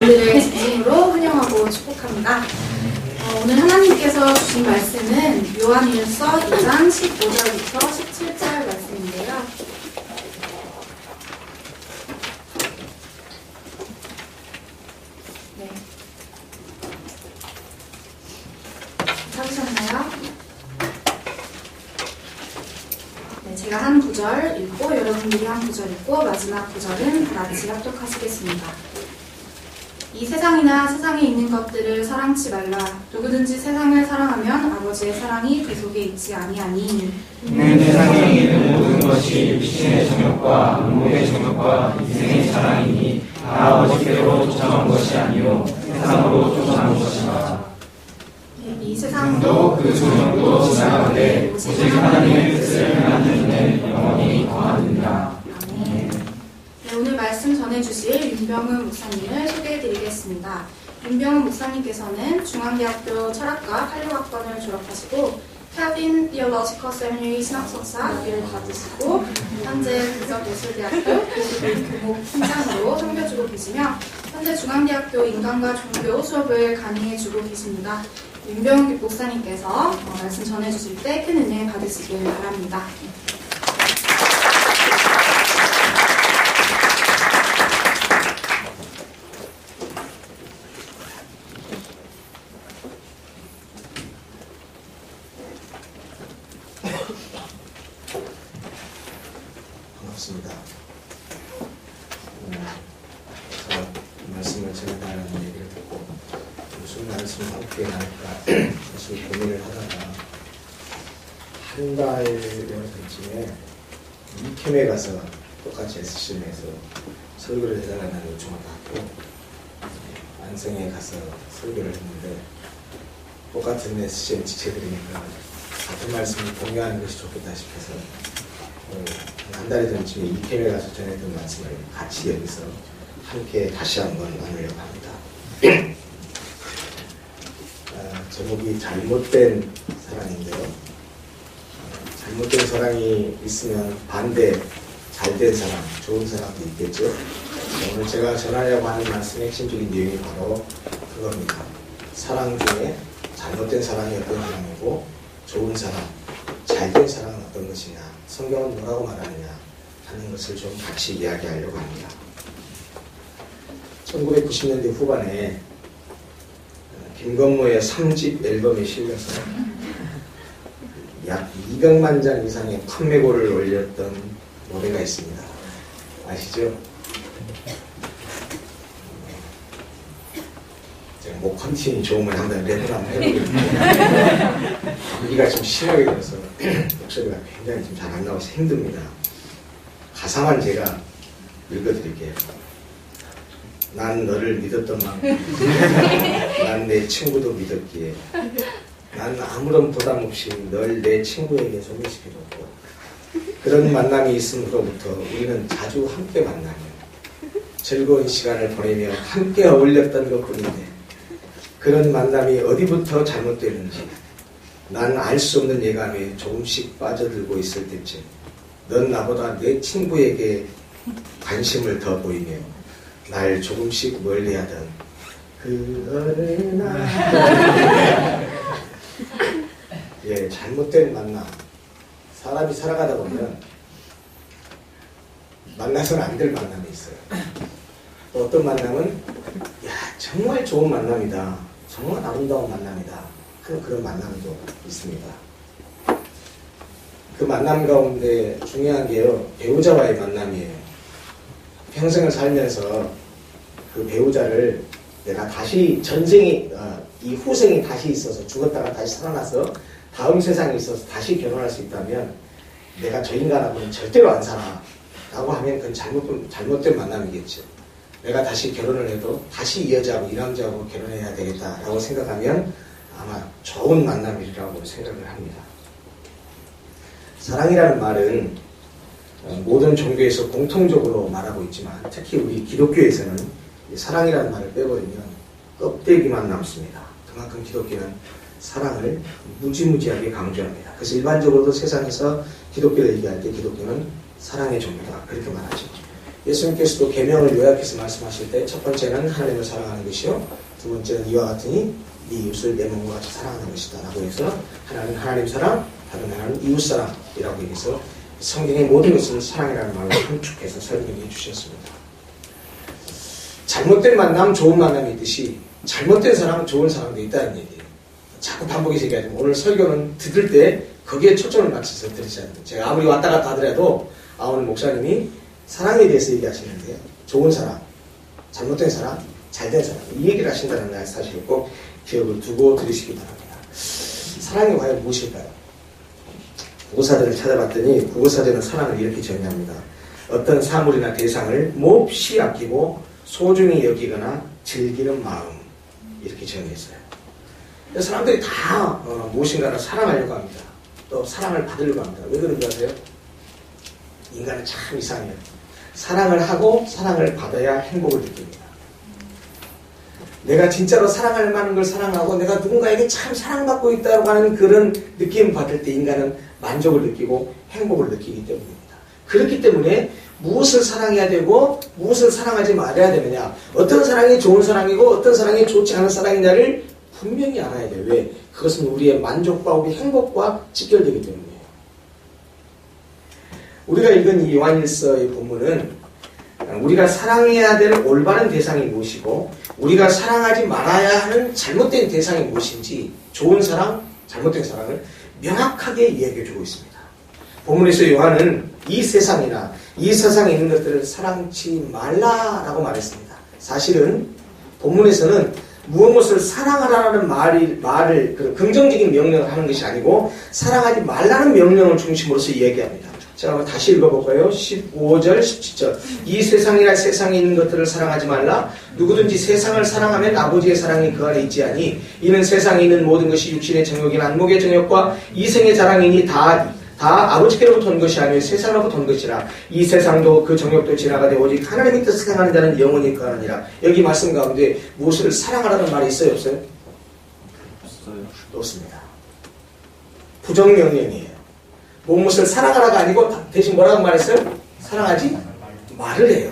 여러분들을 진심으로 환영하고 축복합니다. 오늘 하나님께서 주신 말씀은 요한일서 2장 15절부터 17절 말씀인데요. 네. 찾으셨나요? 네, 제가 한 구절 읽고 여러분들이 한 구절 읽고 마지막 구절은 다 같이 합독하시겠습니다. 이 세상이나 세상에 있는 것들을 사랑치 말라. 누구든지 세상을 사랑하면 아버지의 사랑이 그 속에 있지 아니하니. 이는 세상에 있는 모든 것이 육신의 정욕과 안목의 정욕과 인생의 사랑이니 다 아버지께로 쫓아온 것이 아니요 세상으로 쫓아온 것이라. 이 세상도 그 조명도 지나가되 오직 하나님의 뜻을 행하는 이는 영원히 거하느니라. 오늘 말씀 전해주실 윤병훈 목사님을 소개해드리겠습니다. 윤병훈 목사님께서는 중앙대학교 철학과 한류학번을 졸업하시고 칼빈 디올로지컬 세미너리 신학석사를 받으시고 현재 국가예술대학교 교목 팀장으로 섬겨주고 계시며 현재 중앙대학교 인간과 종교 수업을 강의해주고 계십니다. 윤병훈 목사님께서 말씀 전해주실 때 큰 은혜 받으시길 바랍니다. 반갑습니다. 말씀을 전해달라는 얘기를 듣고 무슨 말씀을 함께 나눌까 계속 고민을 하다가 한 달 전쯤에 이캠에 가서 똑같이 SCM에서 설교를 해달라는 요청을 받고 안성에 가서 설교를 했는데 똑같은 SCM 지체들이니까 같은 말씀을 공유하는 것이 좋겠다 싶어서 한 달 전쯤에 이캠에 가서 전했던 말씀을 같이 여기서 함께 다시 한번 나누려고 합니다. 제목이 잘못된 사랑인데요. 잘못된 사랑이 있으면 반대 잘된 사랑, 좋은 사랑도 있겠죠. 오늘 제가 전하려고 하는 말씀의 핵심적인 내용이 바로 그겁니다. 사랑 중에 잘못된 사랑이 어떤 사랑이고 좋은 사랑, 잘된 사랑은 어떤 것이냐, 성경은 뭐라고 말하느냐 하는 것을 좀 같이 이야기하려고 합니다. 1990년대 후반에 김건모의 3집 앨범에 실려서 약 200만 장 이상의 판매고를 올렸던 노래가 있습니다. 아시죠? 제가 목 컨디션이 좋으면 한번 랩을 한번 해보겠습니다. 감기가 좀 심하게 들어서 목소리가 굉장히 좀 잘 안 나와서 힘듭니다. 가사만 제가 읽어드릴게요. 난 너를 믿었던 만큼 난 내 친구도 믿었기에 난 아무런 부담 없이 널 내 친구에게 소개시켜줬고 그런 만남이 있음으로부터 우리는 자주 함께 만나며 즐거운 시간을 보내며 함께 어울렸던 것뿐인데 그런 만남이 어디부터 잘못되는지 난 알 수 없는 예감에 조금씩 빠져들고 있을 때쯤 넌 나보다 내 친구에게 관심을 더 보이며 날 조금씩 멀리하던 그 어느 날 예, 잘못된 만남. 사람이 살아가다 보면 만나서는 안 될 만남이 있어요. 또 어떤 만남은 야 정말 좋은 만남이다. 정말 아름다운 만남이다. 하는 그런 만남도 있습니다. 그 만남 가운데 중요한 게요. 배우자와의 만남이에요. 평생을 살면서 그 배우자를 내가 다시 전생이 이 후생이 다시 있어서 죽었다가 다시 살아나서 다음 세상에 있어서 다시 결혼할 수 있다면 내가 저 인간하고는 절대로 안 살아 라고 하면 그건 잘못된 만남이겠죠. 내가 다시 결혼을 해도 다시 이 여자하고 이 남자하고 결혼해야 되겠다 라고 생각하면 아마 좋은 만남이라고 생각을 합니다. 사랑이라는 말은 모든 종교에서 공통적으로 말하고 있지만 특히 우리 기독교에서는 사랑이라는 말을 빼버리면 껍데기만 남습니다. 그만큼 기독교는 사랑을 무지무지하게 강조합니다. 그래서 일반적으로도 세상에서 기독교를 얘기할 때 기독교는 사랑의 종교다 그렇게 말하죠. 예수님께서도 계명을 요약해서 말씀하실 때 첫 번째는 하나님을 사랑하는 것이요, 두 번째는 이와 같으니 네 이웃을 내 몸과 같이 사랑하는 것이다 라고 해서 하나는 하나님 사랑, 다른 하나는 이웃 사랑이라고 해서 성경의 모든 것을 사랑이라는 말로 함축해서 설명해 주셨습니다. 잘못된 만남, 좋은 만남이 있듯이 잘못된 사람, 좋은 사람도 있다는 얘기예요. 자꾸 반복해서 얘기하지만 오늘 설교는 들을 때 거기에 초점을 맞춰서 들으셔야 돼요. 제가 아무리 왔다 갔다 하더라도 오늘 목사님이 사랑에 대해서 얘기하시는데 좋은 사람, 잘못된 사람, 잘된 사람 이 얘기를 하신다는 사실을 꼭 기억을 두고 들으시기 바랍니다. 사랑이 과연 무엇일까요? 국어사전을 찾아봤더니 국어사전은 사랑을 이렇게 정의합니다. 어떤 사물이나 대상을 몹시 아끼고 소중히 여기거나 즐기는 마음, 이렇게 정의했어요. 사람들이 다 무엇인가를 사랑하려고 합니다. 또 사랑을 받으려고 합니다. 왜 그런지 아세요? 인간은 참 이상해요. 사랑을 하고 사랑을 받아야 행복을 느낍니다. 내가 진짜로 사랑할 만한 걸 사랑하고 내가 누군가에게 참 사랑받고 있다고 하는 그런 느낌을 받을 때 인간은 만족을 느끼고 행복을 느끼기 때문입니다. 그렇기 때문에 무엇을 사랑해야 되고 무엇을 사랑하지 말아야 되느냐, 어떤 사랑이 좋은 사랑이고 어떤 사랑이 좋지 않은 사랑이냐를 분명히 알아야 돼요. 왜? 그것은 우리의 만족과 우리 행복과 직결되기 때문이에요. 우리가 읽은 이 요한일서의 본문은 우리가 사랑해야 될 올바른 대상이 무엇이고 우리가 사랑하지 말아야 하는 잘못된 대상이 무엇인지, 좋은 사랑, 잘못된 사랑을 명확하게 이야기해주고 있습니다. 본문에서 요한은 이 세상이나 이 세상에 있는 것들을 사랑치 말라라고 말했습니다. 사실은 본문에서는 무엇을 사랑하라는 말을 긍정적인 명령을 하는 것이 아니고 사랑하지 말라는 명령을 중심으로서 이야기합니다. 자, 한번 다시 읽어볼까요? 15절, 17절. 이 세상이나 세상에 있는 것들을 사랑하지 말라. 누구든지 세상을 사랑하면 아버지의 사랑이 그 안에 있지 아니. 이는 세상에 있는 모든 것이 육신의 정욕이나 안목의 정욕과 이생의 자랑이니 다 아버지께로부터 온 것이 아니요 세상으로부터 온 것이라. 이 세상도 그 정욕도 지나가되 오직 하나님의 뜻을 행하는 자는 영원히 거하느니라. 여기 말씀 가운데 무엇을 사랑하라는 말이 있어요, 없어요? 없어요. 없습니다. 부정명령이에요. 무엇을 사랑하라가 아니고 대신 뭐라고 말했어요? 사랑하지 말을 해요.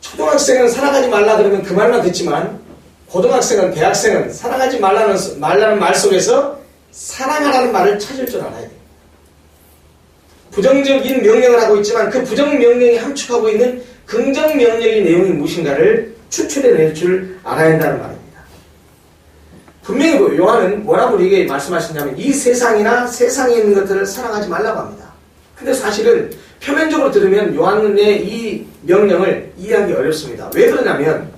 초등학생은 사랑하지 말라 그러면 그 말만 듣지만 고등학생은, 대학생은 사랑하지 말라는 말 속에서 사랑하라는 말을 찾을 줄 알아야 돼요. 부정적인 명령을 하고 있지만 그 부정명령이 함축하고 있는 긍정명령의 내용이 무엇인가를 추출해낼 줄 알아야 한다는 말입니다. 분명히 요한은 뭐라고 우리에게 말씀하시냐면 이 세상이나 세상에 있는 것들을 사랑하지 말라고 합니다. 근데 사실은 표면적으로 들으면 요한의 이 명령을 이해하기 어렵습니다. 왜 그러냐면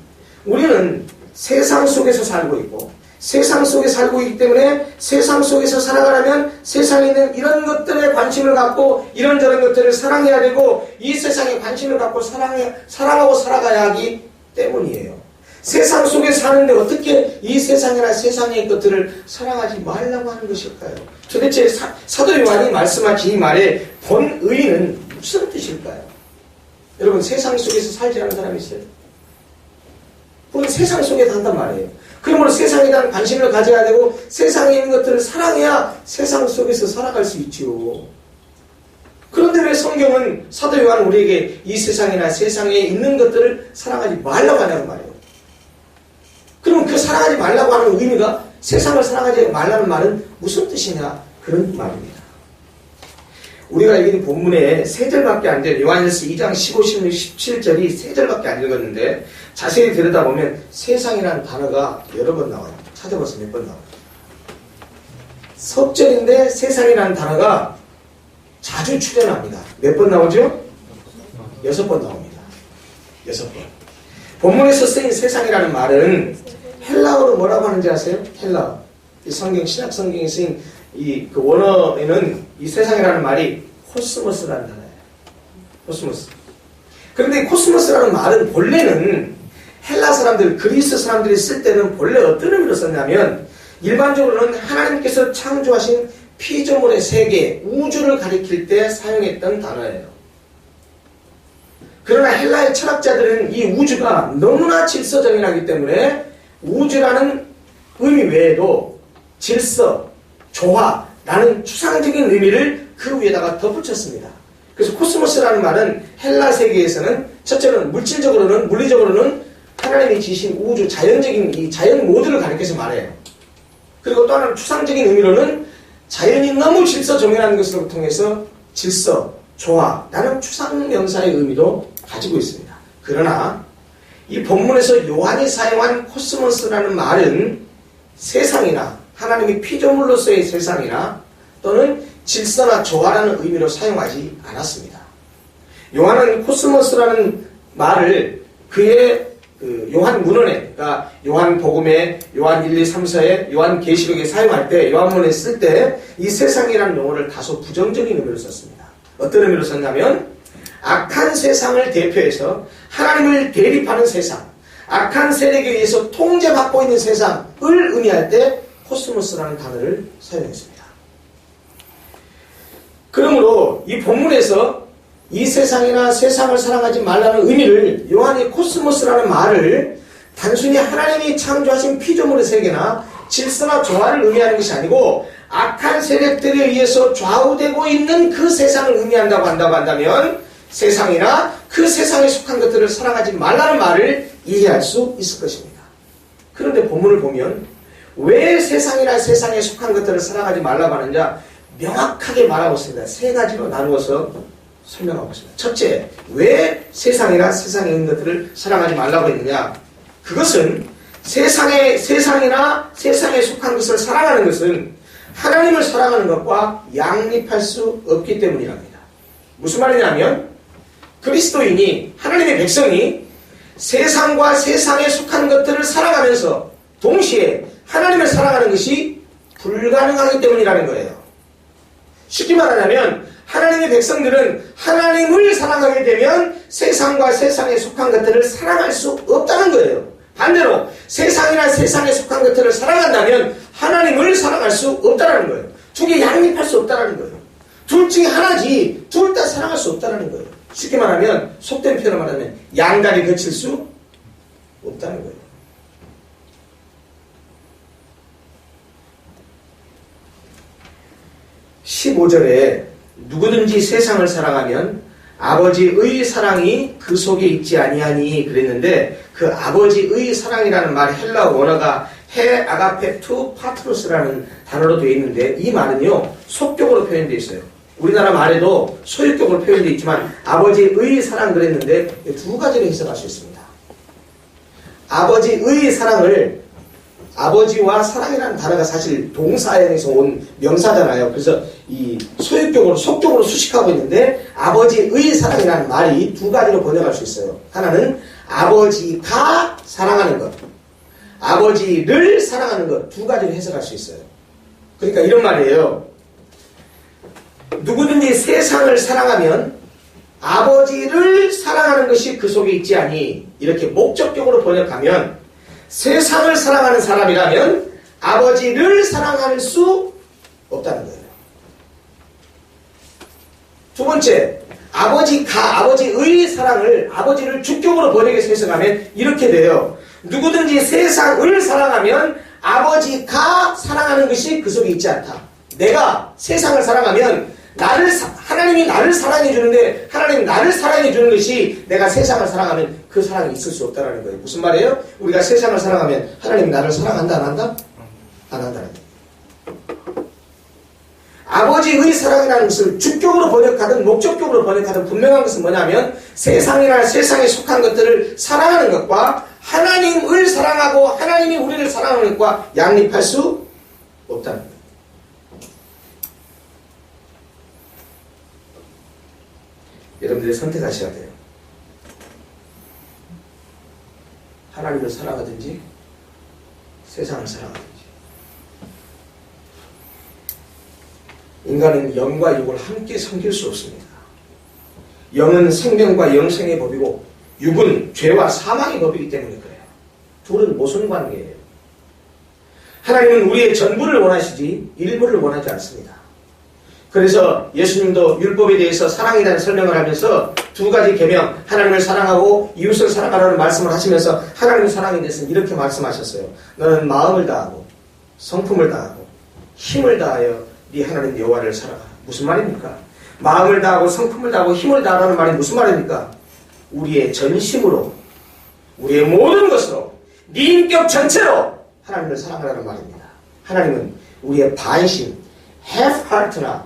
우리는 세상 속에서 살고 있고 세상 속에 살고 있기 때문에 세상 속에서 살아가려면 세상에 있는 이런 것들에 관심을 갖고 이런저런 것들을 사랑해야 되고 이 세상에 관심을 갖고 사랑하고 살아가야 하기 때문이에요. 세상 속에 사는데 어떻게 이 세상이나 세상의 것들을 사랑하지 말라고 하는 것일까요? 도대체 사도 요한이 말씀하신 이 말의 본의는 무슨 뜻일까요? 여러분, 세상 속에서 살지 않은 사람이 있어요? 우리 세상 속에 산단 말이에요. 그러므로 세상에 대한 관심을 가져야 되고 세상에 있는 것들을 사랑해야 세상 속에서 살아갈 수 있지요. 그런데 왜 성경은 사도 요한은 우리에게 이 세상이나 세상에 있는 것들을 사랑하지 말라고 하냐는 말이에요. 그럼 그 사랑하지 말라고 하는 의미가 세상을 사랑하지 말라는 말은 무슨 뜻이냐? 그런 말입니다. 우리가 읽은 본문에 3절밖에 안 되는 요한일서 2장 15, 16, 17절이 3절밖에 안 읽었는데 자세히 들여다보면 세상이라는 단어가 여러 번 나와요. 찾아봐서 몇 번 나와요. 석절인데 세상이라는 단어가 자주 출연합니다. 몇 번 나오죠? 6번 나옵니다. 6번. 본문에서 쓰인 세상이라는 말은 헬라어로 뭐라고 하는지 아세요? 헬라어. 이 성경, 신약 성경에 쓰인 그 원어에는 이 세상이라는 말이 코스모스라는 단어예요. 코스모스. 그런데 코스모스라는 말은 본래는 헬라 사람들, 그리스 사람들이 쓸 때는 본래 어떤 의미로 썼냐면 일반적으로는 하나님께서 창조하신 피조물의 세계, 우주를 가리킬 때 사용했던 단어예요. 그러나 헬라의 철학자들은 이 우주가 너무나 질서정연하기 때문에 우주라는 의미 외에도 질서, 조화라는 추상적인 의미를 그 위에다가 덧붙였습니다. 그래서 코스모스라는 말은 헬라 세계에서는 첫째는 물질적으로는 물리적으로는 하나님이 지신 우주 자연적인 이 자연 모두를 가리켜서 말해요. 그리고 또 하나는 추상적인 의미로는 자연이 너무 질서정연한 것을 통해서 질서, 조화, 라는 추상명사의 의미도 가지고 있습니다. 그러나 이 본문에서 요한이 사용한 코스모스라는 말은 세상이나 하나님의 피조물로서의 세상이나 또는 질서나 조화라는 의미로 사용하지 않았습니다. 요한은 코스모스라는 말을 그의 요한 문헌에, 그러니까 요한 복음에, 요한 1, 2, 3, 4에, 요한 계시록에 사용할 때, 요한문에 쓸 때 이 세상이라는 용어를 다소 부정적인 의미로 썼습니다. 어떤 의미로 썼냐면 악한 세상을 대표해서 하나님을 대립하는 세상, 악한 세력에 의해서 통제받고 있는 세상을 의미할 때 코스모스라는 단어를 사용했습니다. 그러므로 이 본문에서 이 세상이나 세상을 사랑하지 말라는 의미를 요한이 코스모스라는 말을 단순히 하나님이 창조하신 피조물의 세계나 질서나 조화를 의미하는 것이 아니고 악한 세력들에 의해서 좌우되고 있는 그 세상을 의미한다고 한다면 세상이나 그 세상에 속한 것들을 사랑하지 말라는 말을 이해할 수 있을 것입니다. 그런데 본문을 보면 왜 세상이나 세상에 속한 것들을 사랑하지 말라고 하느냐 명확하게 말하고 있습니다. 세 가지로 나누어서 설명하고 있습니다. 첫째, 왜 세상이나 세상에 있는 것들을 사랑하지 말라고 했느냐? 그것은 세상이나 세상에 속한 것을 사랑하는 것은 하나님을 사랑하는 것과 양립할 수 없기 때문이랍니다. 무슨 말이냐면 그리스도인이 하나님의 백성이 세상과 세상에 속한 것들을 사랑하면서 동시에 하나님을 사랑하는 것이 불가능하기 때문이라는 거예요. 쉽게 말하자면 하나님의 백성들은 하나님을 사랑하게 되면 세상과 세상에 속한 것들을 사랑할 수 없다는 거예요. 반대로 세상이나 세상에 속한 것들을 사랑한다면 하나님을 사랑할 수 없다는 거예요. 두 개 양립할 수 없다는 거예요. 둘 중에 하나지 둘 다 사랑할 수 없다는 거예요. 쉽게 말하면 속된 표현을 말하면 양다리 거칠 수 없다는 거예요. (15절에) 누구든지 세상을 사랑하면 아버지의 사랑이 그 속에 있지 아니하니 그랬는데 그 아버지의 사랑이라는 말 헬라 원어가 헤 아가페 투 파트로스라는 단어로 되어 있는데 이 말은요 속격으로 표현되어 있어요. 우리나라 말에도 소유격으로 표현되어 있지만 아버지의 사랑 그랬는데 두 가지로 해석할 수 있습니다. 아버지의 사랑을 아버지와 사랑이라는 단어가 사실 동사에서 온 명사잖아요. 그래서 이 소유격으로 속격으로 수식하고 있는데 아버지의 사랑이라는 말이 두 가지로 번역할 수 있어요. 하나는 아버지가 사랑하는 것, 아버지를 사랑하는 것 두 가지로 해석할 수 있어요. 그러니까 이런 말이에요. 누구든지 세상을 사랑하면 아버지를 사랑하는 것이 그 속에 있지 아니 이렇게 목적격으로 번역하면 세상을 사랑하는 사람이라면 아버지를 사랑할 수 없다는 거예요. 두 번째, 아버지의 사랑을 아버지를 주격으로 번역해서 해석하면 이렇게 돼요. 누구든지 세상을 사랑하면 아버지가 사랑하는 것이 그 속에 있지 않다. 내가 세상을 사랑하면 하나님이 나를 사랑해 주는데 하나님이 나를 사랑해 주는 것이 내가 세상을 사랑하면 그 사랑이 있을 수 없다는 거예요. 무슨 말이에요? 우리가 세상을 사랑하면 하나님이 나를 사랑한다 안 한다? 안 한다는 거예요. 아버지의 사랑이라는 것을 주격으로 번역하든 목적격으로 번역하든 분명한 것은 뭐냐면 세상이나 세상에 속한 것들을 사랑하는 것과 하나님을 사랑하고 하나님이 우리를 사랑하는 것과 양립할 수 없다는 거예요. 여러분들이 선택하셔야 돼요. 하나님을 사랑하든지 세상을 사랑하든지. 인간은 영과 육을 함께 섬길 수 없습니다. 영은 생명과 영생의 법이고 육은 죄와 사망의 법이기 때문에 그래요. 둘은 모순관계예요. 하나님은 우리의 전부를 원하시지 일부를 원하지 않습니다. 그래서 예수님도 율법에 대해서 사랑에 대한 설명을 하면서 두 가지 계명, 하나님을 사랑하고 이웃을 사랑하라는 말씀을 하시면서 하나님의 사랑에 대해서는 이렇게 말씀하셨어요. 너는 마음을 다하고 성품을 다하고 힘을 다하여 네 하나님 여호와를 사랑하라. 무슨 말입니까? 마음을 다하고 성품을 다하고 힘을 다하라는 말이 무슨 말입니까? 우리의 전심으로, 우리의 모든 것으로, 네 인격 전체로 하나님을 사랑하라는 말입니다. 하나님은 우리의 반심, half heart나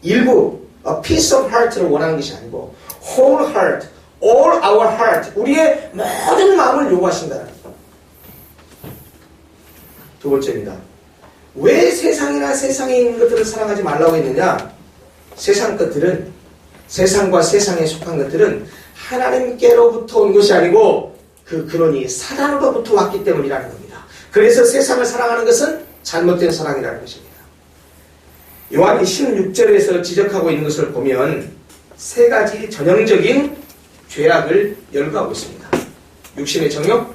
일부, a piece of heart를 원하는 것이 아니고 whole heart, all our heart, 우리의 모든 마음을 요구하신다는 거예요. 두 번째입니다. 왜 세상이나 세상에 있는 것들을 사랑하지 말라고 했느냐? 세상 것들은, 세상과 세상에 속한 것들은 하나님께로부터 온 것이 아니고 그 근원이 사단으로부터 왔기 때문이라는 겁니다. 그래서 세상을 사랑하는 것은 잘못된 사랑이라는 것입니다. 요한이 16절에서 지적하고 있는 것을 보면 세 가지 전형적인 죄악을 열거하고 있습니다. 육신의 정욕,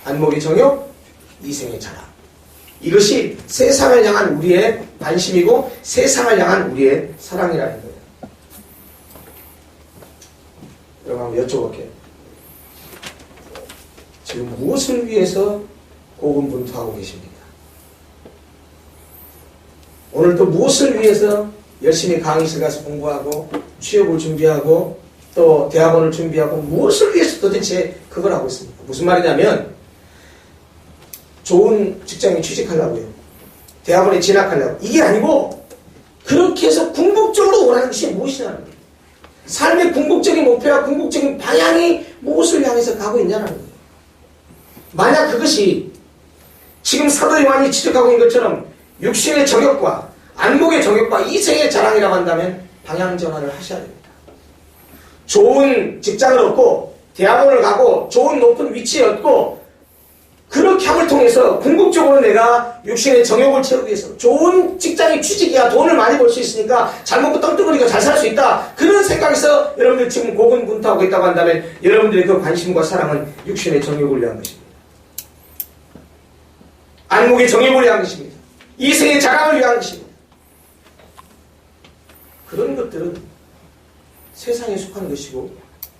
안목의 정욕, 이생의 자랑. 이것이 세상을 향한 우리의 관심이고 세상을 향한 우리의 사랑이라는 거예요. 여러분 한번 여쭤볼게요. 지금 무엇을 위해서 고군분투하고 계십니까? 오늘도 무엇을 위해서 열심히 강의실 가서 공부하고 취업을 준비하고 또 대학원을 준비하고 무엇을 위해서 도대체 그걸 하고 있습니까? 무슨 말이냐면 좋은 직장에 취직하려고요. 대학원에 진학하려고. 이게 아니고 그렇게 해서 궁극적으로 원하는 것이 무엇이냐는 거예요. 삶의 궁극적인 목표와 궁극적인 방향이 무엇을 향해서 가고 있냐는 거예요. 만약 그것이 지금 사도 요한이 지적하고 있는 것처럼 육신의 정욕과 안목의 정욕과 이생의 자랑이라고 한다면 방향 전환을 하셔야 됩니다. 좋은 직장을 얻고 대학원을 가고 좋은 높은 위치에 얻고 그렇게 함을 통해서 궁극적으로 내가 육신의 정욕을 채우기 위해서 좋은 직장에 취직해야 돈을 많이 벌 수 있으니까 잘 먹고 떵떵거리고 잘 살 수 있다. 그런 생각에서 여러분들 지금 고군분투하고 있다고 한다면 여러분들의 그 관심과 사랑은 육신의 정욕을 위한 것입니다. 안목의 정욕을 위한 것입니다. 이생의 자랑을 위한 것입니다. 그런 것들은 세상에 속한 것이고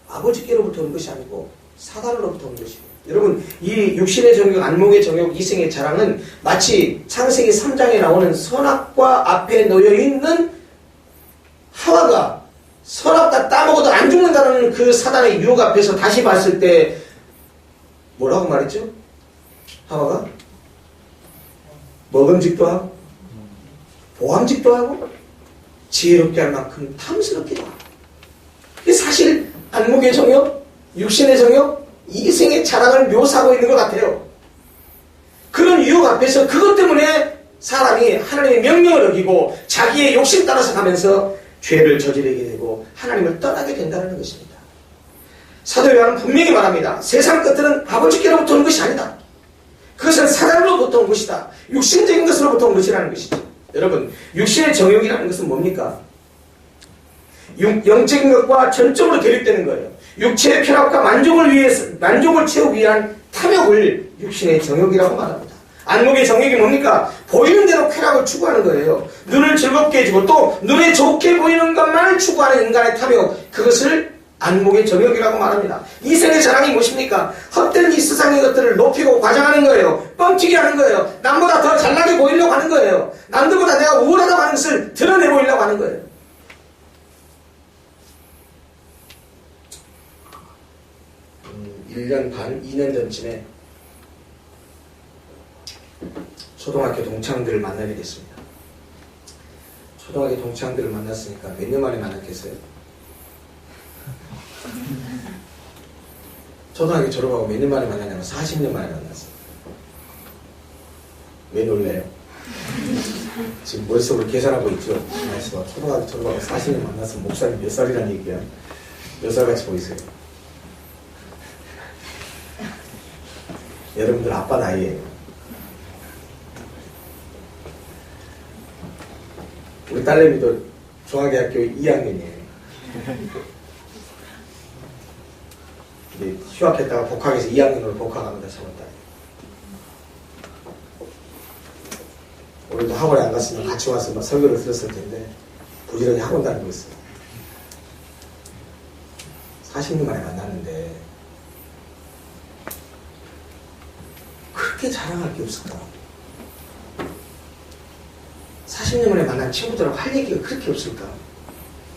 아버지께로부터 온 것이 아니고 사단으로부터 온 것이고 여러분 이 육신의 정욕, 안목의 정욕, 이생의 자랑은 마치 창세기 3장에 나오는 선악과 앞에 놓여있는 하와가 선악과 따먹어도 안 죽는다는 그 사단의 유혹 앞에서 다시 봤을 때 뭐라고 말했죠? 하와가 먹음직도 하고 보암직도 하고 지혜롭게 할 만큼 탐스럽기도 하고 이게 사실 안목의 정욕, 육신의 정욕, 이생의 자랑을 묘사하고 있는 것 같아요. 그런 유혹 앞에서 그것 때문에 사람이 하나님의 명령을 어기고 자기의 욕심 따라서 가면서 죄를 저지르게 되고 하나님을 떠나게 된다는 것입니다. 사도 요한은 분명히 말합니다. 세상 것들은 아버지께로부터 온 것이 아니다. 그것은 사단으로부터 온 것이다. 육신적인 것으로부터 온 것이라는 것이죠. 여러분, 육신의 정욕이라는 것은 뭡니까? 영적인 것과 전적으로 대립되는 거예요. 육체의 편안과 만족을 채우기 위한 탐욕을 육신의 정욕이라고 말합니다. 안목의 정욕이 뭡니까? 보이는 대로 쾌락을 추구하는 거예요. 눈을 즐겁게 해주고 또 눈에 좋게 보이는 것만을 추구하는 인간의 탐욕, 그것을 안목의 정욕이라고 말합니다. 이생의 자랑이 무엇입니까? 헛된 이 세상의 것들을 높이고 과장하는 거예요. 뻥튀기 하는 거예요. 남보다 더 잘나게 보이려고 하는 거예요. 남들보다 내가 우월하다고 하는 것을 드러내 보이려고 하는 거예요. 1년 반, 2년 전쯤에 초등학교 동창들을 만나게 됐습니다. 초등학교 동창들을 만났으니까 몇 년 만에 만났겠어요? 초등학교 졸업하고 몇 년 만에 만났냐면 40년 만에 만났어요. 왜 놀래요? 지금 머릿속으로 계산하고 있죠? 그래서 초등학교 졸업하고 40년 만났으면 목사님 몇 살이라는 얘기야? 몇 살같이 보이세요? 여러분들 아빠 나이에요. 우리 딸내미도 중앙대학교 2학년이에요. 휴학했다가 복학해서 2학년으로 복학합니다. 3월달에. 오늘도 학원에 안 갔으면 같이 와서 막 설교를 들었을 텐데 부지런히 학원 다니고 있어요. 40년 만에 만났는데 그렇게 자랑할 게 없을까? 40년 만에 만난 친구들하고 할 얘기가 그렇게 없을까?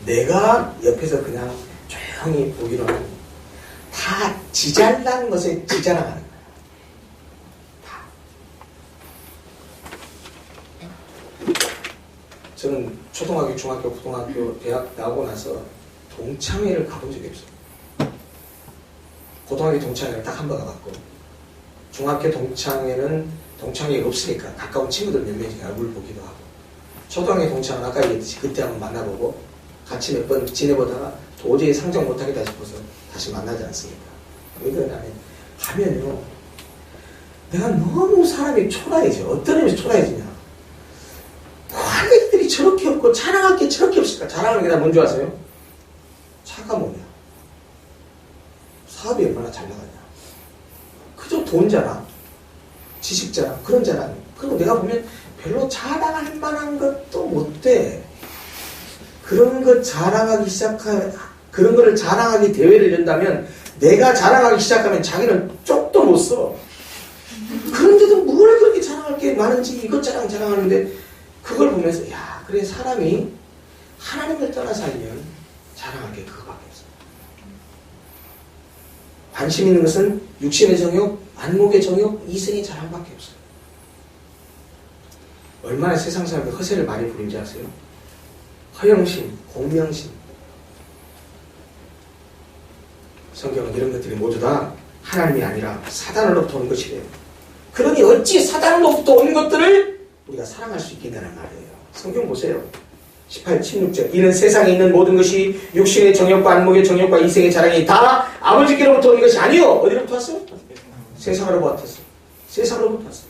내가 옆에서 그냥 조용히 보기로는 다 지잘난 것에 지자랑하는 거야. 다. 저는 초등학교, 중학교, 고등학교, 대학 나오고 나서 동창회를 가본 적이 없어요. 고등학교 동창회를 딱 한 번 가봤고, 중학교 동창회는 동창회가 없으니까 가까운 친구들 몇 명씩 얼굴 보기도 하고, 초등학교 동창은 아까 얘기했듯이 그때 한번 만나보고 같이 몇 번 지내보다가 도저히 상정 못하겠다 싶어서 다시 만나지 않습니까? 왜 그러냐면 가면요, 내가 너무 사람이 초라해져. 어떤 의미에서 초라해지냐, 할 얘기들이 저렇게 없고 자랑할 게 저렇게 없을까. 자랑하는 게 다 뭔지 아세요? 차가 뭐냐, 사업이 얼마나 잘 나가냐, 그저 돈 자랑, 지식 자랑, 그런 자랑. 그리고 내가 보면 별로 자랑할 만한 것도 못 돼. 그런 것 자랑하기 그런 거를 자랑하기 대회를 연다면 내가 자랑하기 시작하면 자기는 쪽도 못 써. 그런데도 뭘 그렇게 자랑할 게 많은지 이것 자랑하는데, 그걸 보면서 야, 그래, 사람이 하나님을 떠나 살면 자랑할 게 그거밖에 없어. 관심 있는 것은 육신의 정욕, 안목의 정욕, 이생의 자랑밖에 없어요. 얼마나 세상 사람들 허세를 많이 부린지 아세요? 허영심, 공명심. 성경은 이런 것들이 모두 다 하나님이 아니라 사단으로부터 온 것이래요. 그러니 어찌 사단으로부터 온 것들을 우리가 사랑할 수 있겠냐는 말이에요. 성경 보세요. 18, 16절. 이는 세상에 있는 모든 것이 육신의 정욕과 안목의 정욕과 이생의 자랑이 다 아버지께로부터 온 것이 아니요. 어디로부터 왔어요? 세상으로부터 왔어요. 세상으로부터 왔어요.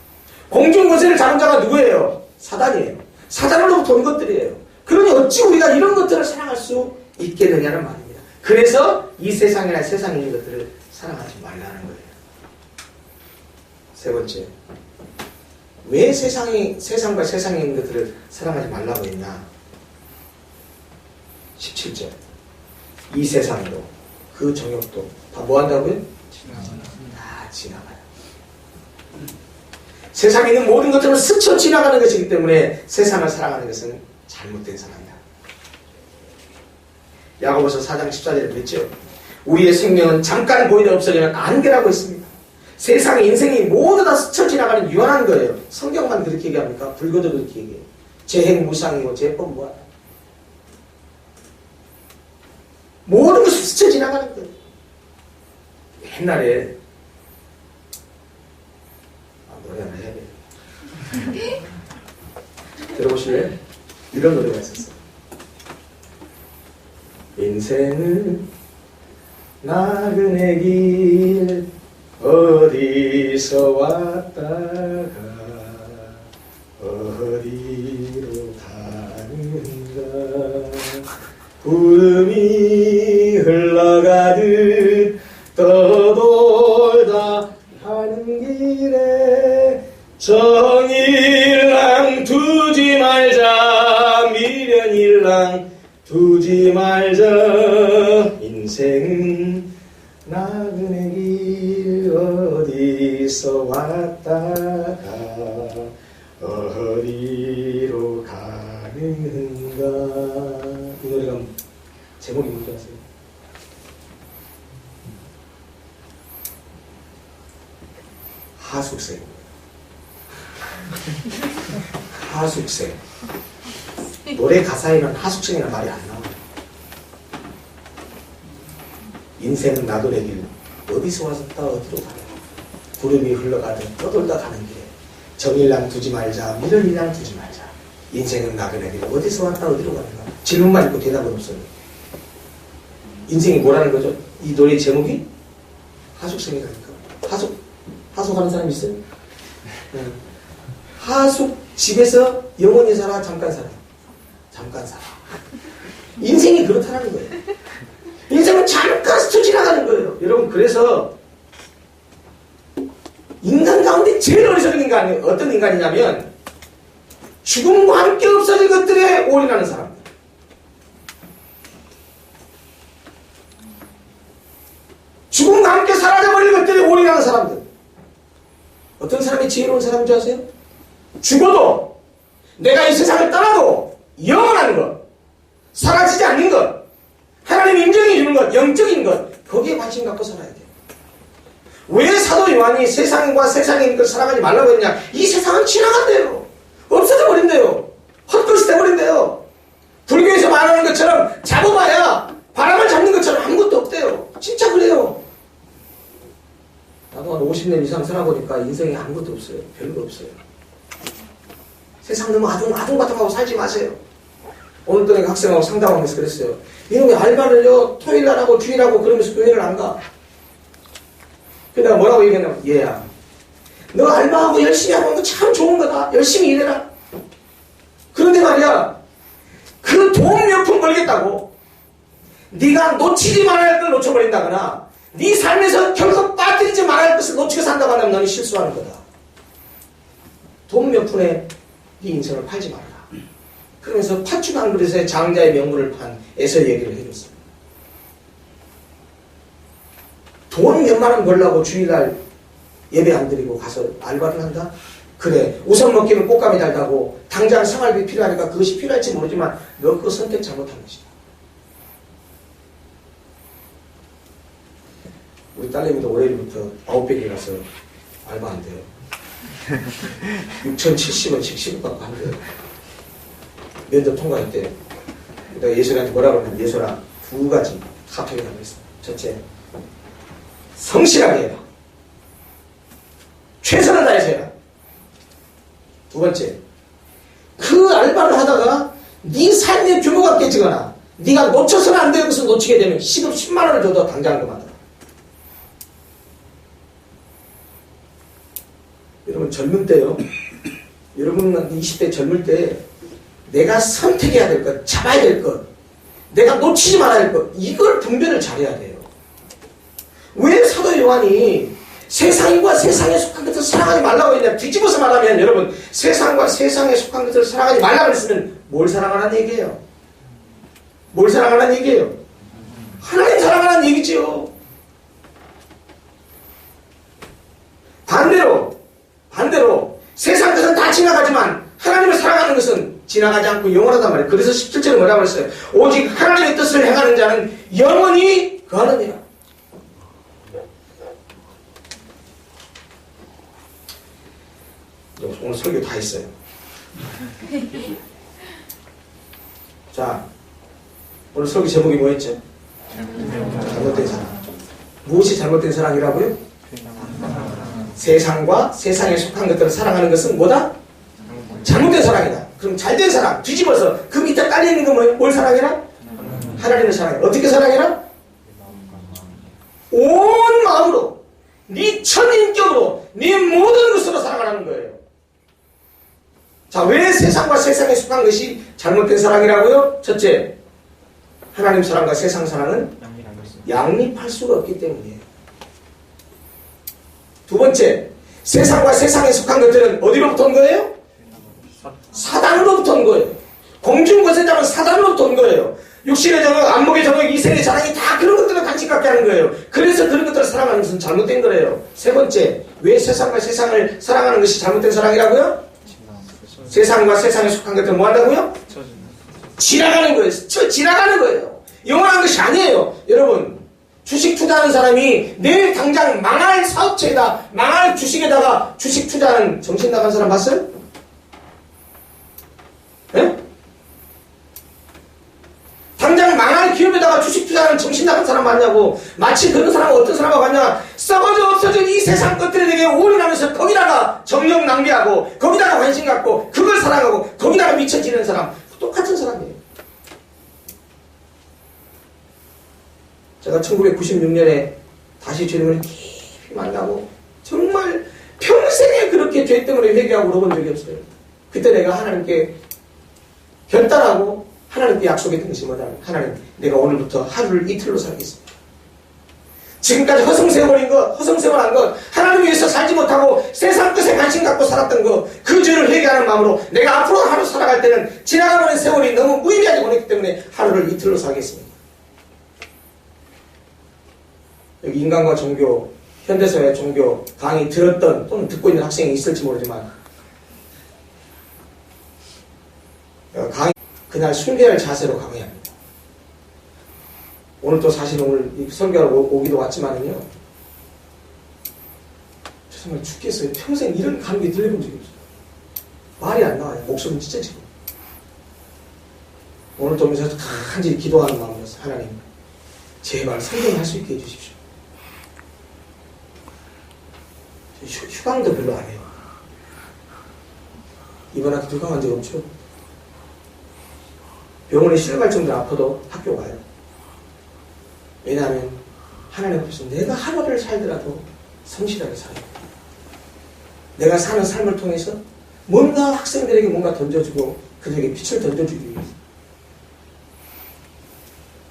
공중 권세를 잡은 자가 누구예요? 사단이에요. 사단으로부터 온 것들이에요. 그러니 어찌 우리가 이런 것들을 사랑할 수 있겠느냐는 말입니다. 그래서 이 세상이나 세상에 있는 것들을 사랑하지 말라는 거예요. 세 번째, 왜 세상과 세상에 있는 것들을 사랑하지 말라고 했냐? 17절. 이 세상도 그 정욕도 다 뭐 한다고요? 다 지나가요. 세상에 있는 모든 것들은 스쳐 지나가는 것이기 때문에 세상을 사랑하는 것은 잘못된 사랑이다. 야고보서 4장 14절에 그랬죠. 우리의 생명은 잠깐 보이는 없어지는 안개라고 했습니다. 세상의 인생이 모두 다 스쳐 지나가는 유한한 거예요. 성경만 그렇게 얘기합니까? 불교도 그렇게 얘기해요. 재행 무상이고 재법 무한. 모든 것이 스쳐 지나가는 거예요. 옛날에 노래 하나 해야 돼요. 들어보실래요? 이런 노래가 있었어요. 인생은 나그네 길 어디서 왔다가 어디로 가는가. 구름이 흘러가듯 떠돌다 가는 길에 정일랑 두지 말자, 미련일랑 두지 말자. 인생은 나그네 길 어디서 왔다가 어디로 가는가. 이 노래가 제목이 뭔지 아세요? 하숙생. 하숙생. 노래 가사에는 하숙생이라는 말이 안 나와요. 인생은 나그네 길 어디서 왔다 어디로 가는 가. 구름이 흘러가듯 떠돌다 가는 길에 정일랑 두지 말자, 미련일랑 두지 말자. 인생은 나그네 길 어디서 왔다 어디로 가는가. 질문만 있고 대답은 없어요. 인생이 뭐라는 거죠? 이 노래 제목이 하숙생이라니까. 하숙하는 사람 있어요? 하숙 집에서 영원히 살아, 잠깐 살아. 잠깐 살아. 인생이 그렇다는 거예요. 인생은 잠깐 스쳐 지나가는 거예요. 여러분, 그래서 인간 가운데 제일 어리석은 인간이 어떤 인간이냐면 죽음과 함께 없어질 것들에 올인하는 사람. 죽음과 함께 사라져버릴 것들에 올인하는 사람들. 어떤 사람이 지혜로운 사람인 줄 아세요? 죽어도 내가 이 세상을 떠나도 영원한 것, 사라지지 않는 것, 하나님이 인정해 주는 것, 영적인 것, 거기에 관심 갖고 살아야 돼요. 왜 사도 요한이 세상과 세상에 있는 걸 살아가지 말라고 했냐? 이 세상은 지나간대요. 없어져 버린대요. 헛것이 돼버린대요. 불교에서 말하는 것처럼 잡아봐야 바람을 잡는 것처럼 아무것도 없대요. 진짜 그래요. 나도 한 50년 이상 살아보니까 인생에 아무것도 없어요. 별거 없어요. 세상 너무 아둥바둥하고 살지 마세요. 오늘도 내가 학생하고 상담하면서 그랬어요. 이놈의 알바를요, 토요일날 하고 주일하고 그러면서 교회를 안 가. 그래서 내가 뭐라고 얘기했냐면, 얘야, 너 알바하고 열심히 하는 거 참 좋은 거다. 열심히 일해라. 그런데 말이야, 그 돈 몇 푼 벌겠다고 네가 놓치지 말아야 할 걸 놓쳐버린다거나 네 삶에서 결국 빠뜨리지 말아야 할 것을 놓치고 산다고 하면 너는 실수하는 거다. 돈 몇 푼에 네 인생을 팔지 말아라. 그러면서 팥죽 한 그릇에 장자의 명분을 판 에서 얘기를 해줬어요. 돈 몇만 원 벌려고 주일날 예배 안 드리고 가서 알바를 한다? 그래, 우선 먹기는 꽃감이 달다고 당장 생활비 필요하니까 그것이 필요할지 모르지만 너 그거 선택 잘못한 것이다. 우리 딸내미도 올해부터 900이라서 알바한대요. 6,070원씩 시급받고 한대요. 면접 통과했대요. 내가 예솔이한테 뭐라고 그러냐면, 예솔아, 두 가지 합격이라고 했어. 첫째, 성실하게 해라. 최선을 다해서 해라. 두 번째, 그 알바를 하다가 네 삶의 규모가 깨지거나 네가 놓쳐서는 안 되는 것을 놓치게 되면 시급 10만 원을 줘도 당장 그만둬라. 여러분 젊은 때요. 여러분 20대 젊을 때 내가 선택해야 될 것, 잡아야 될 것, 내가 놓치지 말아야 할 것, 이걸 분별을 잘해야 돼요. 왜 사도 요한이 세상과 세상에 속한 것을 사랑하지 말라고 했냐? 뒤집어서 말하면 여러분, 세상과 세상에 속한 것을 사랑하지 말라고 했으면 뭘 사랑하라는 얘기예요? 뭘 사랑하라는 얘기예요? 하나님 사랑하라는 얘기지요. 반대로 세상 것은 다 지나가지만 하나님을 사랑하는 것은 지나가지 않고 영원하단 말이에요. 그래서 17절에 뭐라고 했어요? 오직 하나님의 뜻을 행하는 자는 영원히 거하느니라. 오늘 설교 다 했어요. 자, 오늘 설교 제목이 뭐였죠? 잘못된 사랑. 무엇이 잘못된 사랑이라고요? 세상과 세상에 속한 것들을 사랑하는 것은 뭐다? 잘못된 사랑이다. 그럼 잘된 사랑 뒤집어서 그 밑에 깔려있는 건 뭘 사랑해라? 하나님을 사랑해라. 어떻게 사랑해라? 온 마음으로, 네 천인격으로, 네 모든 것으로 사랑하라는 거예요. 자, 왜 세상과 세상에 속한 것이 잘못된 사랑이라고요? 첫째, 하나님 사랑과 세상 사랑은 양립할 수가 없기 때문이에요. 두 번째, 세상과 세상에 속한 것들은 어디로부터 온 거예요? 사단으로부터 온 거예요. 공중것에 잡은 사단으로부터 온 거예요. 육신의 정욕, 안목의 정욕, 이생의 자랑이 다 그런 것들을 간직 갖게 하는 거예요. 그래서 그런 것들을 사랑하는 것은 잘못된 거예요. 세 번째, 왜 세상과 세상을 사랑하는 것이 잘못된 사랑이라고요? 세상과 세상에 속한 것들은 뭐 한다고요? 지나가는 거예요. 지나가는 거예요. 영원한 것이 아니에요. 여러분, 주식 투자하는 사람이 내일 당장 망할 사업체에다, 망할 주식에다가 주식 투자하는 정신 나간 사람 봤어요? 네? 당장 망할 기업에다가 주식 투자하는 정신 나간 사람 봤냐고. 마치 그런 사람은 어떤 사람하고 같냐? 썩어져 없어진 이 세상 것들에 대해 올인하면서 거기다가 정력 낭비하고 거기다가 관심 갖고 그걸 사랑하고 거기다가 미쳐지는 사람, 똑같은 사람이에요. 제가 1996년에 다시 주님을 깊이 만나고 정말 평생에 그렇게 죄 때문에 회개하고 울어본 적이 없어요. 그때 내가 하나님께 결단하고 하나님께 약속했던 것이 뭐냐면, 하나님, 내가 오늘부터 하루를 이틀로 살겠습니다. 지금까지 허송세월인 것, 허송세월한 것, 하나님 위해서 살지 못하고 세상 것에 관심 갖고 살았던 것, 그 죄를 회개하는 마음으로 내가 앞으로 하루 살아갈 때는 지나가버린 세월이 너무 무의미하게 보냈기 때문에 하루를 이틀로 살겠습니다. 여기 인간과 종교, 현대사회 종교 강의 들었던 또는 듣고 있는 학생이 있을지 모르지만, 강의 그날 숭배할 자세로 강의합니다. 오늘 또 사실 오늘 설교하러 오기도 왔지만은요. 정말 죽겠어요. 평생 이런 감기 들려본 적이 없어요. 말이 안 나와요. 목소리는 진짜 지금. 오늘 또 오면서 간절히 기도하는 마음으로서 하나님 제발 성경을 할 수 있게 해주십시오. 휴강도 별로 안 해요. 이번 학기 휴강한 적 없죠? 병원에 실려갈 정도로 아파도 학교 가요. 왜냐하면 하나님 앞에서 내가 하루를 살더라도 성실하게 살아요. 내가 사는 삶을 통해서 뭔가 학생들에게 뭔가 던져주고 그들에게 빛을 던져주기 위해서.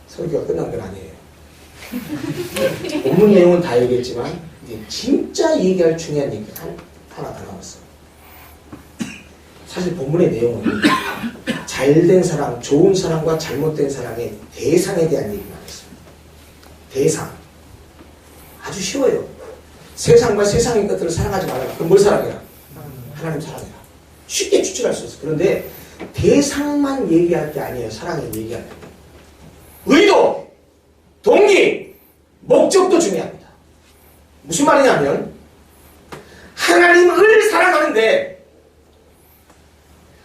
설교가 끝난 건 아니에요. 본문 내용은 다 얘기했지만 이제 진짜 얘기할 중요한 얘기가 하나 더 남았어요. 사실 본문의 내용은 잘된 사랑, 좋은 사랑과 잘못된 사랑의 대상에 대한 얘기만 했어요. 대상. 아주 쉬워요. 세상과 세상의 것들을 사랑하지 말아라. 그럼 뭘 사랑해라? 하나님 사랑해라. 쉽게 추출할 수 있어요. 그런데 대상만 얘기할 게 아니에요. 사랑을 얘기할 때. 의도, 동기, 목적도 중요합니다. 무슨 말이냐면 하나님을 사랑하는데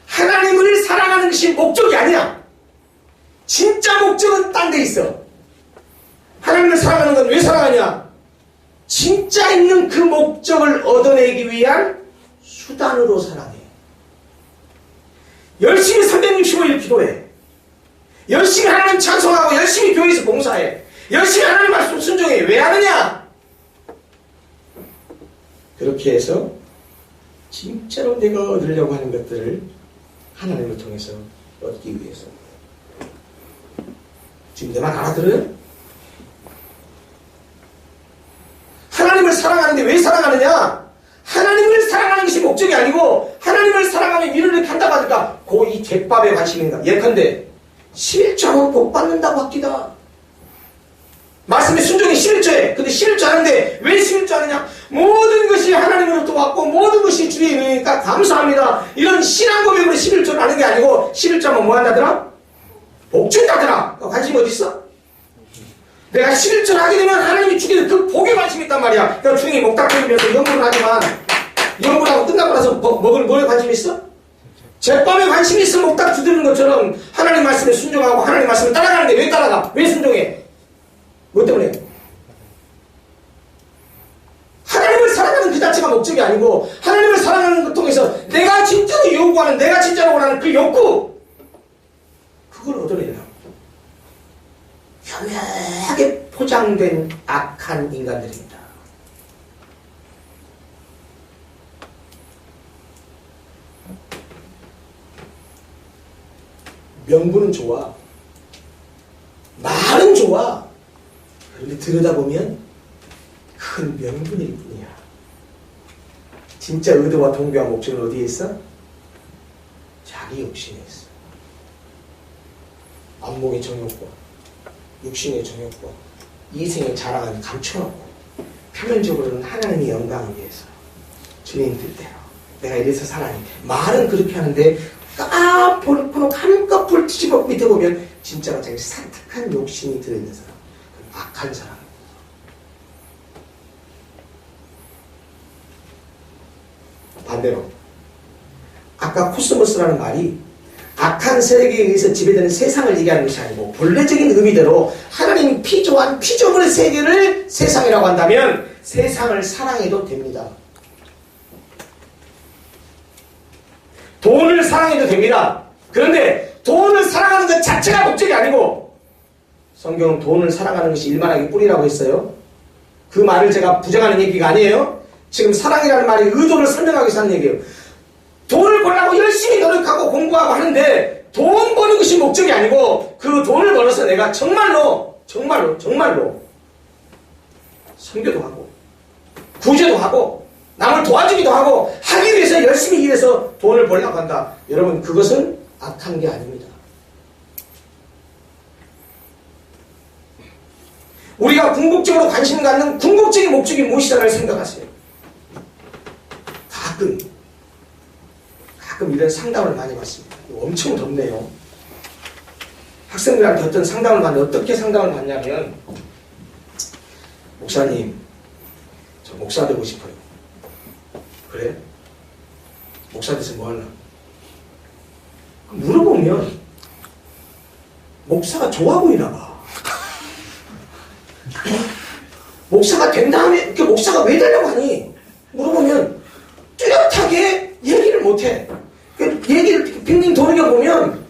하나님을 사랑하는 것이 목적이 아니야. 진짜 목적은 딴 데 있어. 하나님을 사랑하는 건 왜 사랑하냐? 진짜 있는 그 목적을 얻어내기 위한 수단으로 사랑해. 열심히 365일 기도해. 열심히 하나님 찬송하고 열심히 교회에서 봉사해. 열심히 하나님 말씀 순종해. 왜 하느냐? 그렇게 해서 진짜로 내가 얻으려고 하는 것들을 하나님을 통해서 얻기 위해서. 지금 내 말 알아들어요? 하나님을 사랑하는데 왜 사랑하느냐? 하나님을 사랑하는 것이 목적이 아니고 하나님을 사랑하면 위로를 간다고 하니까 이 갯밥에 관심인가? 예컨대 11조로 복 받는다고 합디다. 말씀에 순종이 11조에. 근데 11조 하는데 왜 11조 하느냐? 모든 것이 하나님으로부터 왔고 모든 것이 주의 은혜니까 감사합니다. 이런 신앙 고백으로 11조를 하는 게 아니고 11조 하면 뭐 한다더라? 복 준다더라. 관심이 어디 있어? 내가 11조를 하게 되면 하나님이 주기는 그 복에 관심이 있단 말이야. 그러니까 중이 목탁 들으면서 연구를 하지만 연구하고 끝나고 나서 먹을 뭐에 관심이 있어? 제밥에 관심이 있으면 목탁 두드리는 것처럼 하나님 말씀에 순종하고 하나님 말씀을 따라가는데 왜 따라가? 왜 순종해? 뭐 때문에? 하나님을 사랑하는 그 자체가 목적이 아니고 하나님을 사랑하는 것 통해서 내가 진짜로 요구하는 내가 진짜로 원하는 그 욕구 그걸 얻어내라. 현명하게 포장된 악한 인간들입니다. 명분은 좋아. 말은 좋아. 그런데 들여다보면 큰 명분일 뿐이야. 진짜 의도와 동기와 목적은 어디에 있어? 자기 욕심에 있어. 안목의 정욕과 육신의 정욕과 이생의 자랑은 감춰놓고 표면적으로는 하나님의 영광을 위해서 주님 뜻대로 내가 이래서 살아니 말은 그렇게 하는데 까보고 한꺼풀 뒤집어 밑에 보면 진짜로 자기 사특한 욕심이 들어있는 사람, 악한 사람. 반대로 아까 코스모스라는 말이 악한 세력에 의해서 지배되는 세상을 얘기하는 것이 아니고 본래적인 의미대로 하나님 피조한 피조물의 세계를 세상이라고 한다면 세상을 사랑해도 됩니다. 돈을 사랑해도 됩니다. 그런데 돈을 사랑하는 것 자체가 목적이 아니고 성경은 돈을 사랑하는 것이 일만하게 뿌리라고 했어요. 그 말을 제가 부정하는 얘기가 아니에요. 지금 사랑이라는 말이 의도를 설명하기 위해서 하는 얘기예요. 돈을 벌려고 열심히 노력하고 공부하고 하는데 돈 버는 것이 목적이 아니고 그 돈을 벌어서 내가 정말로 선교도 하고 구제도 하고 남을 도와주기도 하고 하기 위해서 열심히 일해서 돈을 벌려고 한다. 여러분 그것은 악한 게 아닙니다. 우리가 궁극적으로 관심 갖는 궁극적인 목적이 무엇이라고 생각하세요? 가끔 이런 상담을 많이 받습니다. 엄청 덥네요. 학생들한테 어떤 상담을 받는데 어떻게 상담을 받냐면 목사님 저 목사 되고 싶어요. 그래? 목사 돼서 뭐 하려고? 물어보면 목사가 좋아 보이나 봐. 목사가 된 다음에 그 목사가 왜 되려고 하니? 물어보면 뚜렷하게 얘기를 못해. 얘기를 빙빙 돌려보면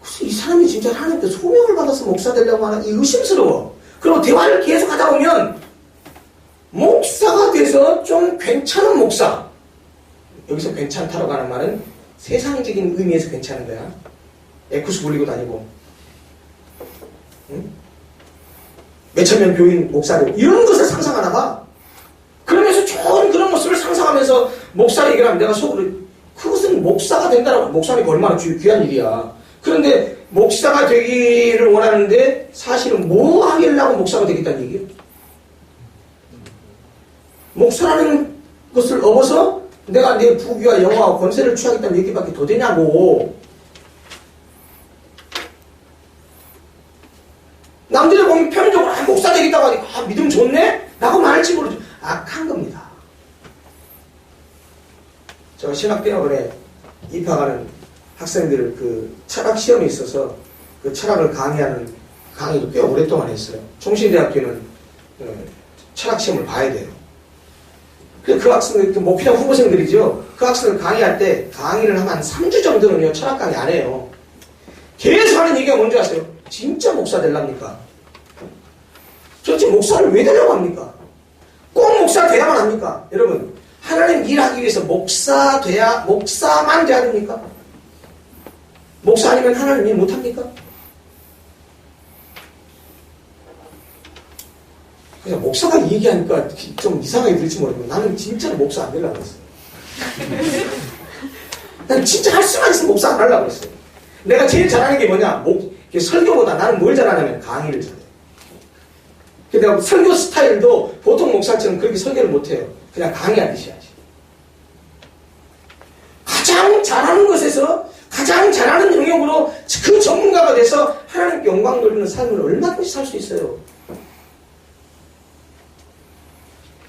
글쎄 이 사람이 진짜 하나님께 소명을 받아서 목사 되려고 하나? 이 의심스러워. 그리고 대화를 계속 하다 보면 목사가 돼서 좀 괜찮은 목사. 여기서 괜찮다라고 하는 말은 세상적인 의미에서 괜찮은 거야. 에쿠스 굴리고 다니고 응? 몇천명 교인 목사되고 이런 것을 상상하나 봐. 그러면서 좋은 그런 모습을 상상하면서 목사를 얘기를 하면 내가 속으로 그것은 목사가 된다라고. 목사니까 얼마나 귀한 일이야. 그런데 목사가 되기를 원하는데 사실은 뭐 하려고 목사가 되겠다는 얘기예요. 목사라는 것을 업어서 내가 내 부귀와 영화와 권세를 취하겠다는 얘기밖에 더 되냐고. 남들이 보면 편의적으로 목사 되겠다고 하니까 믿음 좋네? 라고 말할지 모르죠. 악한 겁니다. 제가 신학대학원에 입학하는 학생들을 그 철학 시험이 있어서 그 철학을 강의하는 강의도 꽤 오랫동안 했어요. 총신대학교는 철학 시험을 봐야 돼요. 그 학생들, 그 목표자 후보생들이죠. 그 학생들 강의할 때 강의를 하면 한 3주 정도는요, 철학 강의 안 해요. 계속 하는 얘기가 뭔지 아세요? 진짜 목사 되랍니까? 도대체 목사를 왜 되려고 합니까? 꼭 목사 돼야만 합니까? 여러분, 하나님 일하기 위해서 목사만 돼야 됩니까? 목사 아니면 하나님 일 못합니까? 그냥 목사가 얘기하니까 좀 이상하게 들을지 모르겠는데 나는 진짜로 목사 안 되려고 했어요. 난 진짜 할 수만 있으면 목사 안 하려고 했어요. 내가 제일 잘하는 게 뭐냐? 설교보다 나는 뭘 잘하냐면 강의를 잘해요. 내가 설교 스타일도 보통 목사처럼 그렇게 설교를 못해요. 그냥 강의하듯이 하지. 가장 잘하는 것에서 가장 잘하는 영역으로 그 전문가가 돼서 하나님께 영광 돌리는 삶을 얼마든지 살 수 있어요.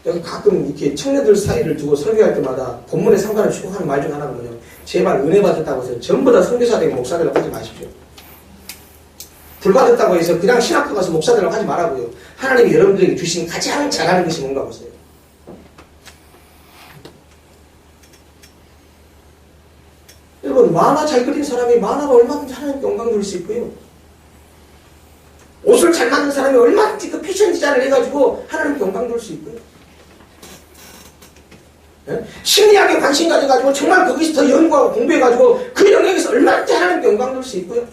내가 가끔 이렇게 청년들 사이를 두고 설교할 때마다 본문에 상관없이 꼭 하는 말 중 하나가 뭐냐면 제발 은혜 받았다고 해서 전부 다 선교사 되고 목사 되려고 하지 마십시오. 불 받았다고 해서 그냥 신학교 가서 목사 되려고 하지 말라고요. 하나님이 여러분들에게 주신 가장 잘하는 것이 뭔가 보세요. 여러분, 만화 잘 그린 사람이 만화가 얼마든지 하나님께 영광 돌릴 수 있고요. 옷을 잘 만든 사람이 얼마든지 그 패션 디자인을 해가지고 하나님께 영광 돌릴 수 있고요. 심리학에 관심 가져가지고 정말 거기서 더 연구하고 공부해가지고 그 영역에서 얼마든지 하나님께 영광 돌릴 수 있고요.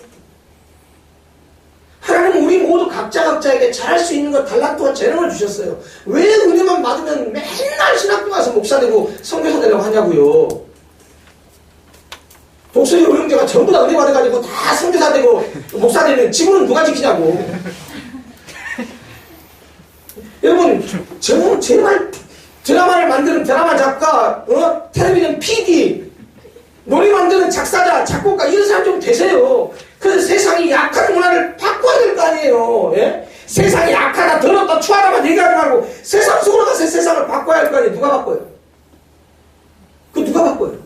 하나님은 우리 모두 각자에게 잘할 수 있는 것 달란트와 재능을 주셨어요. 왜 은혜만 받으면 맨날 신학교 가서 목사 되고 선교사 되려고 하냐고요. 독서의 오형제가 전부 다 은혜 받아가지고 다 선교사 되고 목사 되면 지구는 누가 지키냐고. 여러분, 저는 제발 드라마를 만드는 드라마 작가, 텔레비전 PD, 노래 만드는 작사자, 작곡가 이런 사람 좀 되세요. 그래서 세상이 약한 문화를 바꿔야 될 거 아니에요. 예? 세상이 약하다, 더럽다, 추하다만 얘기하지 말고 세상 속으로 가서 세상을 바꿔야 할 거 아니에요. 누가 바꿔요? 그 누가 바꿔요?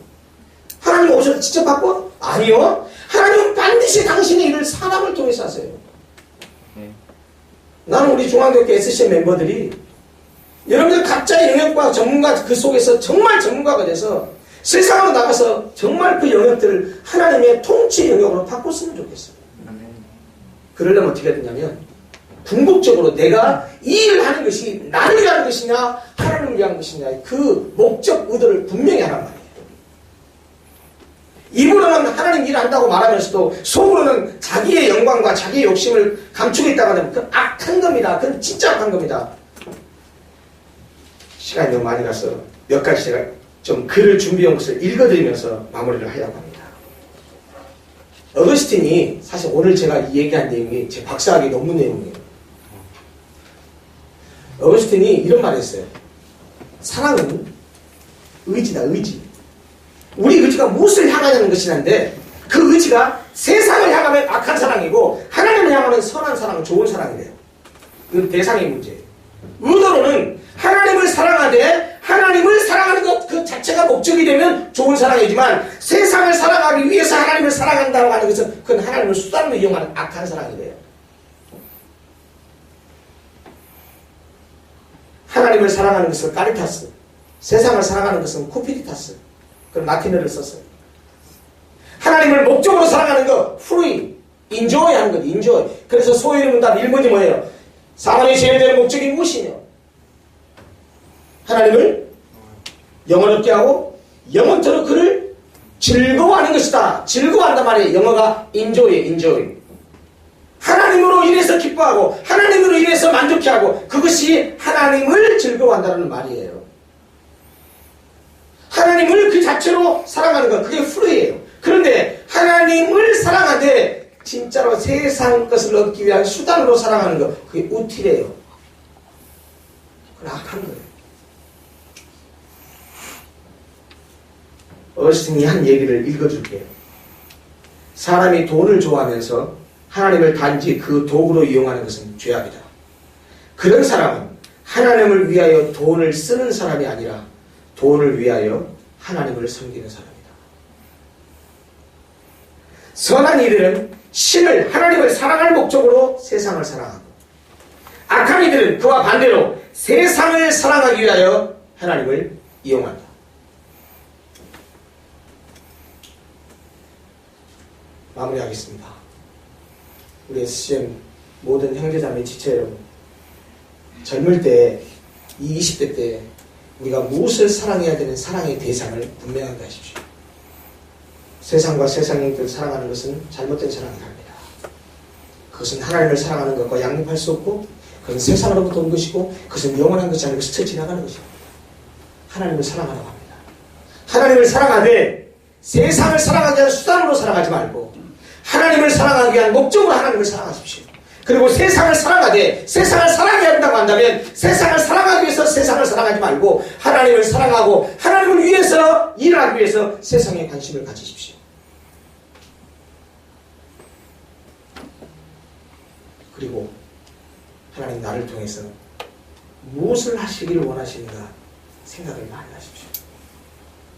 하나님 오셔서 직접 바꿔? 아니요. 하나님은 반드시 당신의 일을 사람을 통해서 하세요. 나는 우리 중앙교회 SCM 멤버들이 여러분들 각자의 영역과 전문가 그 속에서 정말 전문가가 돼서 세상으로 나가서 정말 그 영역들을 하나님의 통치 영역으로 바꿨으면 좋겠어요. 그러려면 어떻게 해야 되냐면 궁극적으로 내가 이 일을 하는 것이 나를 위한 것이냐 하나님을 위한 것이냐 그 목적 의도를 분명히 하란 말이에요. 입으로는 하나님 일을 한다고 말하면서도 속으로는 자기의 영광과 자기의 욕심을 감추고 있다고 하면 그건 악한 겁니다. 그건 진짜 악한 겁니다. 시간이 너무 많이 가서 몇 가지 제가 좀 글을 준비한 것을 읽어드리면서 마무리를 하려고 합니다. 어거스틴이 사실 오늘 제가 얘기한 내용이 제 박사학위 논문 내용이에요. 어거스틴이 이런 말을 했어요. 사랑은 의지다, 의지. 우리 의지가 무엇을 향하냐는 것이란데 그 의지가 세상을 향하면 악한 사랑이고 하나님을 향하면 선한 사랑, 좋은 사랑이래요. 이건 대상의 문제예요. 의도로는 하나님을 사랑하되 하나님을 사랑하는 것 그 자체가 목적이 되면 좋은 사랑이지만 세상을 사랑하기 위해서 하나님을 사랑한다고 하는 것은 그건 하나님을 수단으로 이용하는 악한 사랑이래요. 하나님을 사랑하는 것은 까리타스, 세상을 사랑하는 것은 쿠피리타스. 그런 라틴어를 썼어요. 하나님을 목적으로 사랑하는 것, free, enjoy 하는 것, enjoy. 그래서 소위를 문답 1번이 뭐예요? 사람이 제일 되는 목적이 무엇이냐? 하나님을 영원롭게 하고 영원토록 그를 즐거워하는 것이다. 즐거워한단 말이에요. 영어가 enjoy. 하나님으로 인해서 기뻐하고 하나님으로 인해서 만족해하고 그것이 하나님을 즐거워한다는 말이에요. 하나님을 그 자체로 사랑하는 것, 그게 프로예요. 그런데 하나님을 사랑하되 진짜로 세상 것을 얻기 위한 수단으로 사랑하는 것, 그게 우티래요. 그건 악한 거예요. 어르신이 한 얘기를 읽어줄게요. 사람이 돈을 좋아하면서 하나님을 단지 그 도구로 이용하는 것은 죄악이다. 그런 사람은 하나님을 위하여 돈을 쓰는 사람이 아니라 돈을 위하여 하나님을 섬기는 사람이다. 선한 이들은 신을, 하나님을 사랑할 목적으로 세상을 사랑하고 악한 이들은 그와 반대로 세상을 사랑하기 위하여 하나님을 이용한다. 마무리하겠습니다. 우리 SCM 모든 형제자매 지체 여러분, 젊을 때, 이 20대 때 우리가 무엇을 사랑해야 되는 사랑의 대상을 분명하게 하십시오. 세상과 세상인들 사랑하는 것은 잘못된 사랑이랍니다. 그것은 하나님을 사랑하는 것과 양립할 수 없고 그건 세상으로부터 온 것이고 그것은 영원한 것이 아니고 스쳐 지나가는 것입니다. 하나님을 사랑하라고 합니다. 하나님을 사랑하되 세상을 사랑하기 위한 수단으로 사랑하지 말고 하나님을 사랑하기 위한 목적으로 하나님을 사랑하십시오. 그리고 세상을 사랑하되 세상을 사랑해야 한다고 한다면 세상을 사랑하기 위해서 세상을 사랑하지 말고 하나님을 사랑하고 하나님을 위해서 일하기 위해서 세상에 관심을 가지십시오. 그리고 하나님 나를 통해서 무엇을 하시기를 원하시는가 생각을 많이 하십시오.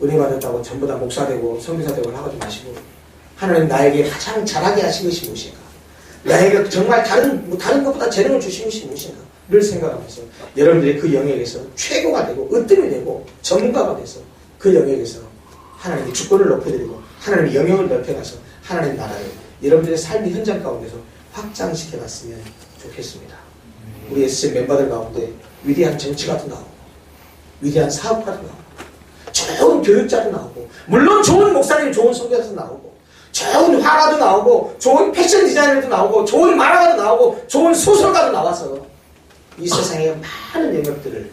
은혜 받았다고 전부 다 목사 되고 선교사 되고 하지 마시고 하나님 나에게 가장 잘하게 하신 것이 무엇인가, 나에게 정말 다른 것보다 재능을 주신 것이 무엇인가를 생각하면서 여러분들이 그 영역에서 최고가 되고 으뜸이 되고 전문가가 돼서 그 영역에서 하나님의 주권을 높여드리고 하나님의 영역을 넓혀가서 하나님 나라를 여러분들의 삶의 현장 가운데서 확장시켜갔으면 좋겠습니다. 우리 SCM 멤버들 가운데 위대한 정치가도 나오고 위대한 사업가도 나오고 좋은 교육자도 나오고 물론 좋은 목사님, 좋은 선교사도 나오고 좋은 화가도 나오고 좋은 패션 디자이너도 나오고 좋은 만화가도 나오고 좋은 소설가도 나와서 이 세상의 많은 영역들을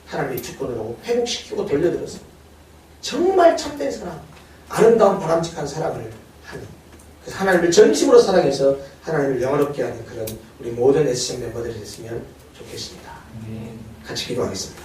하나님의 주권으로 회복시키고 돌려들어서 정말 참된 사랑, 아름다운 바람직한 사랑을 하는, 그래서 하나님을 전심으로 사랑해서 하나님을 영화롭게 하는 그런 우리 모든 SCM 멤버들이 됐으면 좋겠습니다. 같이 기도하겠습니다.